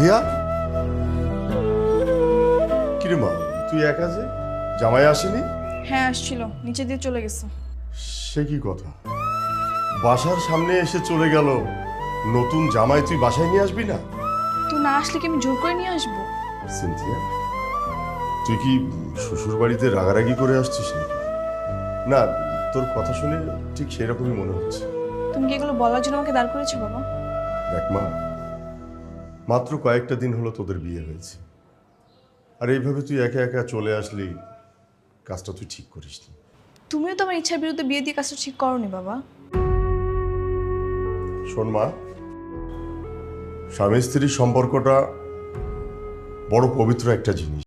Cynthia, কিরে মা, তুই একা যে? জামাই আসেনি? হ্যাঁ আসছিল, নিচে দিয়ে চলে গেছে। সে কি কথা, বাসার সামনে এসে চলে গেল, নতুন জামাই তুই বাসায় নিয়ে আসবি না? তুই না আসলে কি আমি জোর করে নিয়ে আসবো? সিনথিয়া, তুই কি শ্বশুর বাড়িতে রাগারাগি করে আসছিস নাকি? না, তোর কথা শুনে ঠিক সেরকমই মনে হচ্ছে। তুমি কি এগুলো বলার জন্য আমাকে দাঁড় করেছো বাবা? দেখ মা, মাত্র কয়েকটা দিন হলো তোদের বিয়ে হয়েছে, আর এইভাবে তুই একা একা চলে আসলি, কাজটা তুই ঠিক করিসনি। তুমিও তো আমার ইচ্ছার বিরুদ্ধে বিয়ে দিয়ে কাজটা ঠিক করোনি বাবা। শোন মা, স্বামী স্ত্রীর সম্পর্কটা বড় পবিত্র একটা জিনিস।